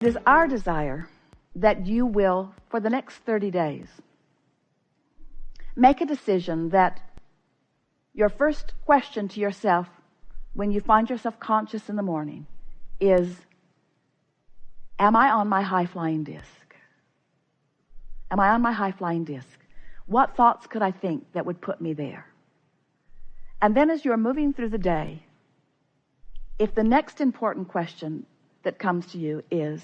It is our desire that you will, for the next 30 days, make a decision that your first question to yourself when you find yourself conscious in the morning is, am I on my high-flying disc? Am I on my high-flying disc? What thoughts could I think that would put me there? And then as you're moving through the day, if the next important question that comes to you is,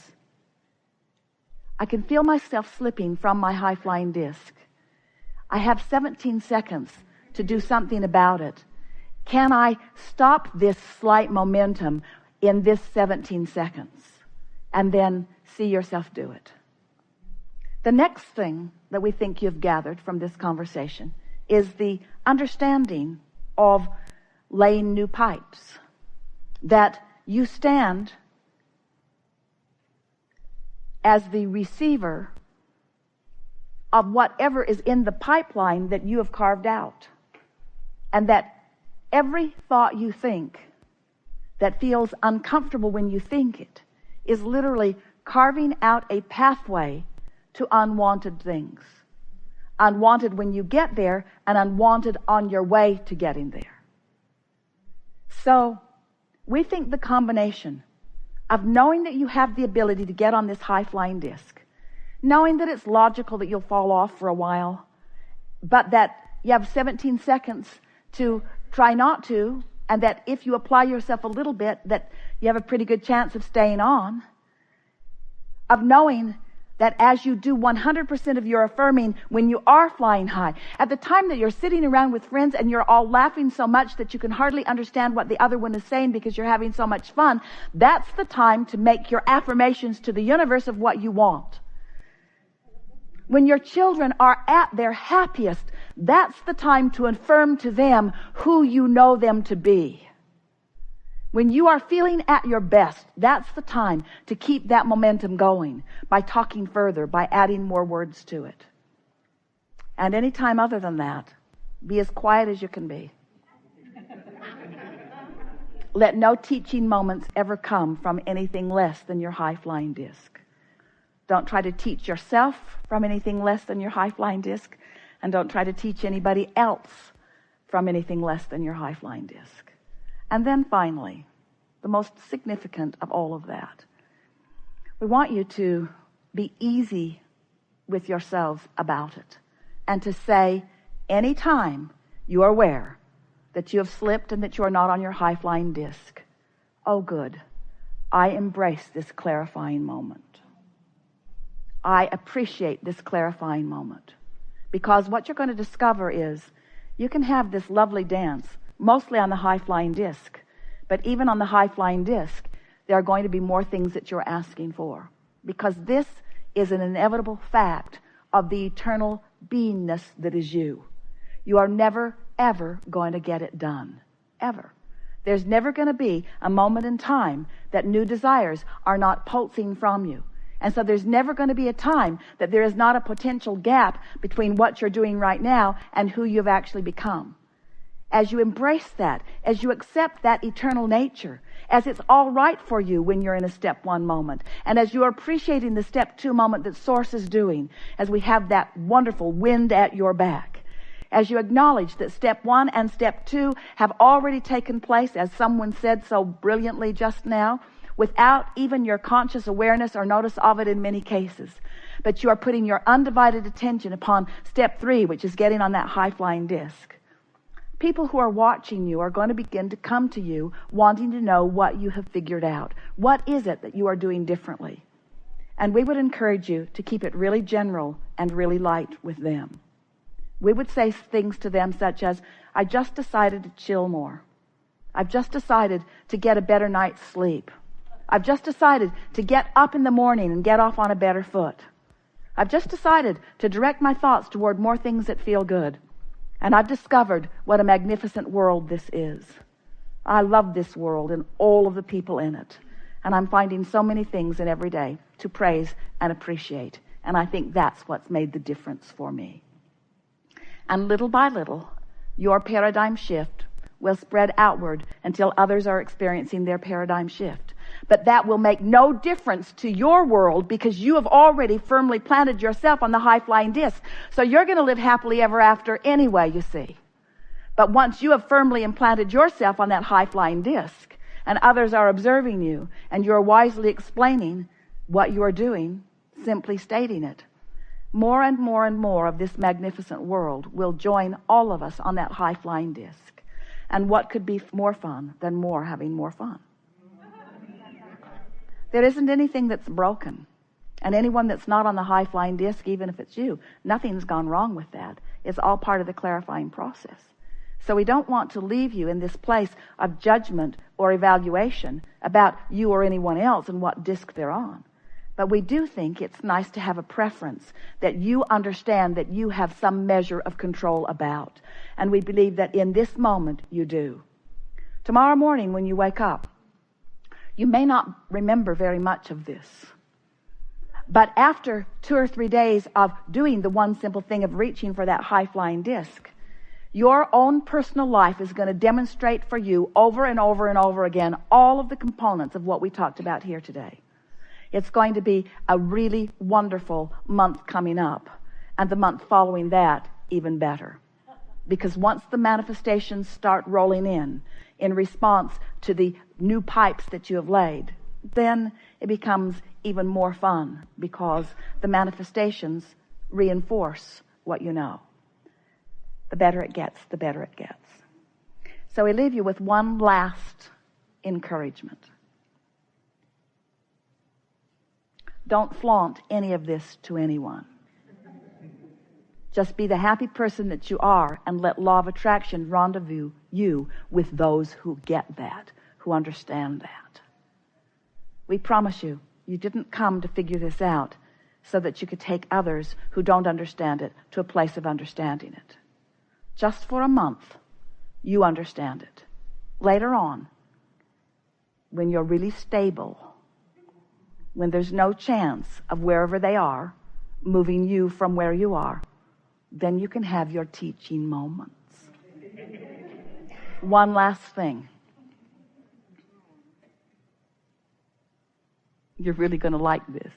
I can feel myself slipping from my high-flying disc. I have 17 seconds to do something about it. Can I stop this slight momentum in this 17 seconds? And then see yourself do it. The next thing that we think you've gathered from this conversation is the understanding of laying new pipes. That you stand as the receiver of whatever is in the pipeline that you have carved out. And that every thought you think that feels uncomfortable when you think it is literally carving out a pathway to unwanted things. Unwanted when you get there and unwanted on your way to getting there. So we think the combination of knowing that you have the ability to get on this high-flying disc, knowing that it's logical that you'll fall off for a while, but that you have 17 seconds to try not to, and that if you apply yourself a little bit, that you have a pretty good chance of staying on, of knowing that as you do 100% of your affirming when you are flying high, at the time that you're sitting around with friends and you're all laughing so much that you can hardly understand what the other one is saying because you're having so much fun, that's the time to make your affirmations to the universe of what you want. When your children are at their happiest, that's the time to affirm to them who you know them to be. When you are feeling at your best, that's the time to keep that momentum going by talking further, by adding more words to it. And any time other than that, be as quiet as you can be. Let no teaching moments ever come from anything less than your high-flying disc. Don't try to teach yourself from anything less than your high-flying disc, and don't try to teach anybody else from anything less than your high-flying disc. And then finally, the most significant of all of that, we want you to be easy with yourselves about it and to say anytime you are aware that you have slipped and that you are not on your high-flying disc, oh good, I embrace this clarifying moment. I appreciate this clarifying moment. Because what you're going to discover is you can have this lovely dance mostly on the high-flying disc. But even on the high-flying disc, there are going to be more things that you're asking for. Because this is an inevitable fact of the eternal beingness that is you. You are never, ever going to get it done. Ever. There's never going to be a moment in time that new desires are not pulsing from you. And so there's never going to be a time that there is not a potential gap between what you're doing right now and who you've actually become. As you embrace that, as you accept that eternal nature, as it's all right for you when you're in a step one moment, and as you are appreciating the step two moment that Source is doing, as we have that wonderful wind at your back, as you acknowledge that step one and step two have already taken place, as someone said so brilliantly just now, without even your conscious awareness or notice of it in many cases. But you are putting your undivided attention upon step three, which is getting on that high-flying disc. People who are watching you are going to begin to come to you wanting to know what you have figured out. What is it that you are doing differently? And we would encourage you to keep it really general and really light with them. We would say things to them such as, I just decided to chill more. I've just decided to get a better night's sleep. I've just decided to get up in the morning and get off on a better foot. I've just decided to direct my thoughts toward more things that feel good. And I've discovered what a magnificent world this is. I love this world and all of the people in it. And I'm finding so many things in every day to praise and appreciate. And I think that's what's made the difference for me. And little by little, your paradigm shift will spread outward until others are experiencing their paradigm shift. But that will make no difference to your world because you have already firmly planted yourself on the high-flying disc. So you're going to live happily ever after anyway, you see. But once you have firmly implanted yourself on that high-flying disc and others are observing you and you're wisely explaining what you are doing, simply stating it, more and more and more of this magnificent world will join all of us on that high-flying disc. And what could be more fun than having more fun? There isn't anything that's broken. And anyone that's not on the high-flying disc, even if it's you, nothing's gone wrong with that. It's all part of the clarifying process. So we don't want to leave you in this place of judgment or evaluation about you or anyone else and what disc they're on. But we do think it's nice to have a preference that you understand that you have some measure of control about. And we believe that in this moment you do. Tomorrow morning when you wake up, you may not remember very much of this. But after 2 or 3 days of doing the one simple thing of reaching for that high-flying disc, your own personal life is going to demonstrate for you over and over and over again all of the components of what we talked about here today. It's going to be a really wonderful month coming up, and the month following that even better. Because once the manifestations start rolling in response to the new pipes that you have laid, then it becomes even more fun because the manifestations reinforce what you know. The better it gets, the better it gets. So we leave you with one last encouragement. Don't flaunt any of this to anyone. Just be the happy person that you are and let law of attraction rendezvous you with those who get that, who understand that. We promise you, you didn't come to figure this out so that you could take others who don't understand it to a place of understanding it. Just for a month, you understand it. Later on, when you're really stable, when there's no chance of wherever they are moving you from where you are, then you can have your teaching moments. One last thing. You're really going to like this.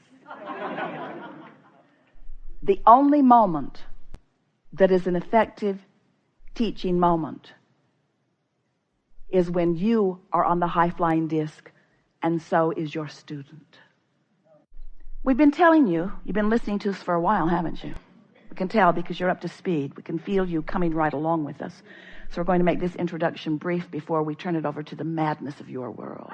The only moment that is an effective teaching moment is when you are on the high-flying disc, and so is your student. We've been telling you, you've been listening to us for a while, haven't you? We can tell because you're up to speed. We can feel you coming right along with us. So we're going to make this introduction brief before we turn it over to the madness of your world.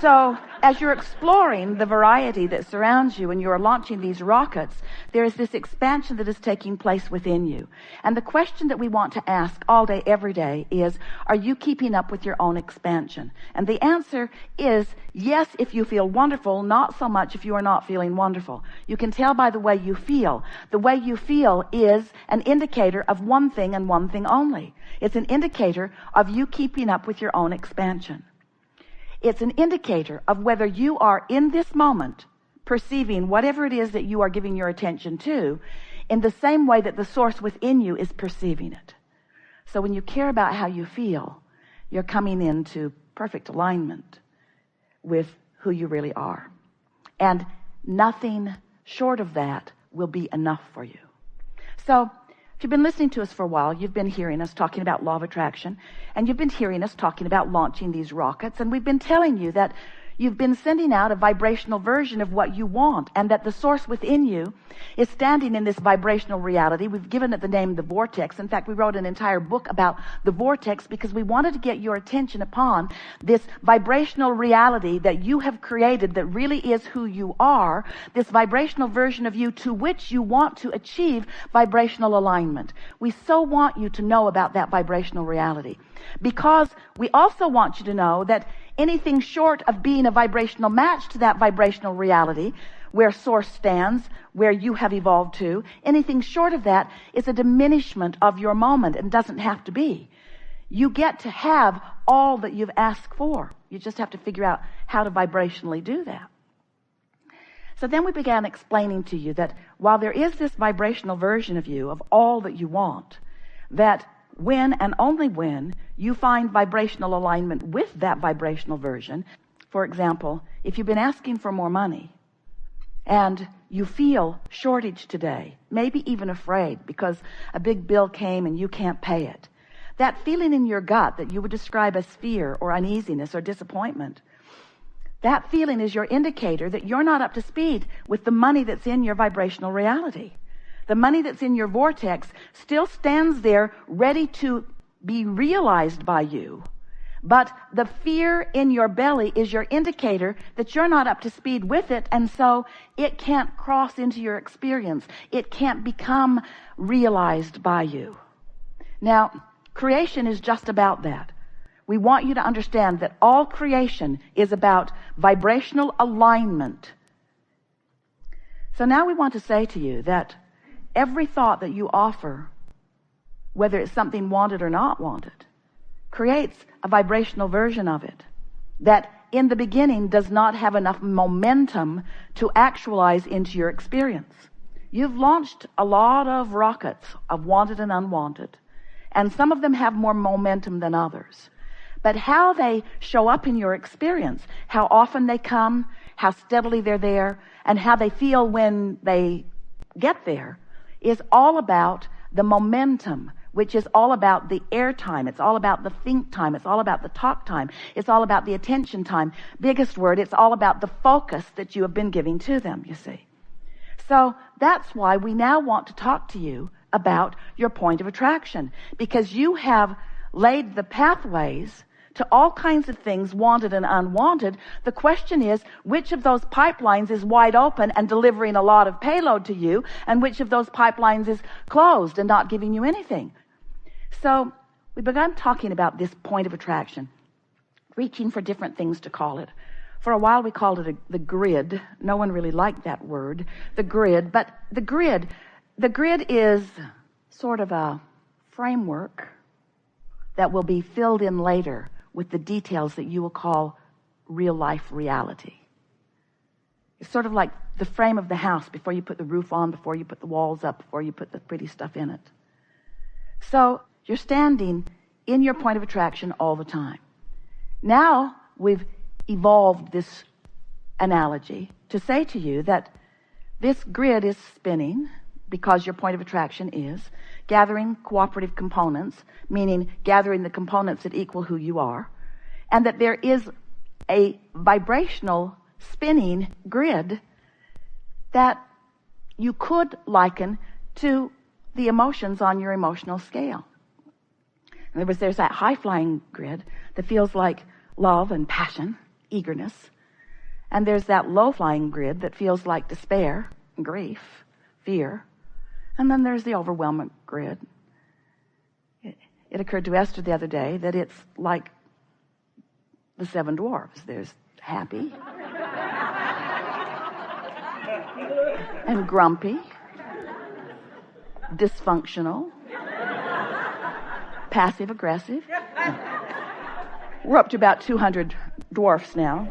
So, as you're exploring the variety that surrounds you and you're launching these rockets, there is this expansion that is taking place within you. And the question that we want to ask all day, every day is, are you keeping up with your own expansion? And the answer is yes if you feel wonderful, not so much if you are not feeling wonderful. You can tell by the way you feel. The way you feel is an indicator of one thing and one thing only. It's an indicator of you keeping up with your own expansion. It's an indicator of whether you are in this moment perceiving whatever it is that you are giving your attention to in the same way that the source within you is perceiving it. So when you care about how you feel, you're coming into perfect alignment with who you really are. And nothing short of that will be enough for you. So if you've been listening to us for a while, you've been hearing us talking about law of attraction, and you've been hearing us talking about launching these rockets, and we've been telling you that you've been sending out a vibrational version of what you want, and that the source within you is standing in this vibrational reality. We've given it the name the vortex. In fact, we wrote an entire book about the vortex because we wanted to get your attention upon this vibrational reality that you have created that really is who you are, this vibrational version of you to which you want to achieve vibrational alignment. We so want you to know about that vibrational reality because we also want you to know that anything short of being a vibrational match to that vibrational reality, where source stands, where you have evolved to, anything short of that is a diminishment of your moment and doesn't have to be. You get to have all that you've asked for. You just have to figure out how to vibrationally do that. So then we began explaining to you that while there is this vibrational version of you, of all that you want, that when and only when you find vibrational alignment with that vibrational version. For example, if you've been asking for more money and you feel shortage today, maybe even afraid because a big bill came and you can't pay it, that feeling in your gut that you would describe as fear or uneasiness or disappointment, that feeling is your indicator that you're not up to speed with the money that's in your vibrational reality. The money that's in your vortex still stands there ready to be realized by you. But the fear in your belly is your indicator that you're not up to speed with it, and so it can't cross into your experience. It can't become realized by you. Now, creation is just about that. We want you to understand that all creation is about vibrational alignment. So now we want to say to you that every thought that you offer, whether it's something wanted or not wanted, creates a vibrational version of it that in the beginning does not have enough momentum to actualize into your experience. You've launched a lot of rockets of wanted and unwanted, and some of them have more momentum than others. But how they show up in your experience, how often they come, how steadily they're there, and how they feel when they get there is all about the momentum, which is all about the air time. It's all about the think time. It's all about the talk time. It's all about the attention time. Biggest word, it's all about the focus that you have been giving to them, you see. So that's why we now want to talk to you about your point of attraction, because you have laid the pathways to all kinds of things, wanted and unwanted. The question is, which of those pipelines is wide open and delivering a lot of payload to you, and which of those pipelines is closed and not giving you anything? So we began talking about this point of attraction, reaching for different things to call it. For a while we called it the grid. No one really liked that word, the grid. But the grid is sort of a framework that will be filled in later with the details that you will call real life reality. It's sort of like the frame of the house before you put the roof on, before you put the walls up, before you put the pretty stuff in it. So you're standing in your point of attraction all the time. Now we've evolved this analogy to say to you that this grid is spinning because your point of attraction is gathering cooperative components, meaning gathering the components that equal who you are, and that there is a vibrational spinning grid that you could liken to the emotions on your emotional scale. In other words, there's that high-flying grid that feels like love and passion, eagerness, and there's that low-flying grid that feels like despair, grief, fear. And then there's the overwhelming grid. It occurred to Esther the other day that it's like the 7 dwarfs. There's happy and grumpy, dysfunctional, passive aggressive. We're up to about 200 dwarfs now.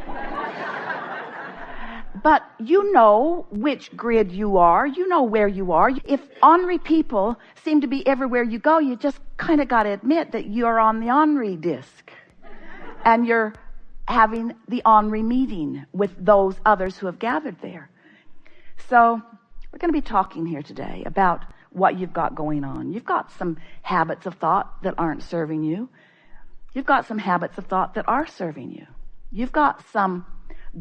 But you know which grid you are. You know where you are. If ornery people seem to be everywhere you go, you just kind of got to admit that you're on the ornery disc. And you're having the ornery meeting with those others who have gathered there. So we're going to be talking here today about what you've got going on. You've got some habits of thought that aren't serving you. You've got some habits of thought that are serving you. You've got some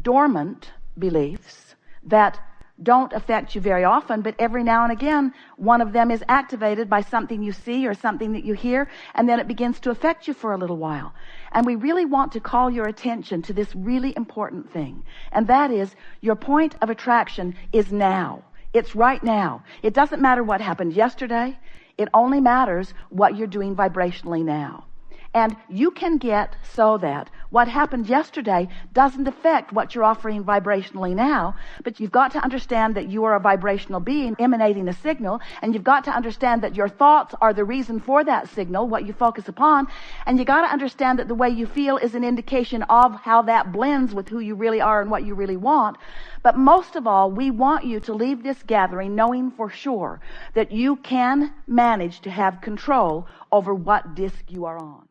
dormant beliefs that don't affect you very often, but every now and again one of them is activated by something you see or something that you hear, and then it begins to affect you for a little while. And we really want to call your attention to this really important thing, and that is your point of attraction is now. It's right now. It doesn't matter what happened yesterday. It only matters what you're doing vibrationally now. And you can get so that What happened yesterday doesn't affect what you're offering vibrationally now, but you've got to understand that you are a vibrational being emanating a signal, and you've got to understand that your thoughts are the reason for that signal, what you focus upon, and you got to understand that the way you feel is an indication of how that blends with who you really are and what you really want. But most of all, we want you to leave this gathering knowing for sure that you can manage to have control over what disc you are on.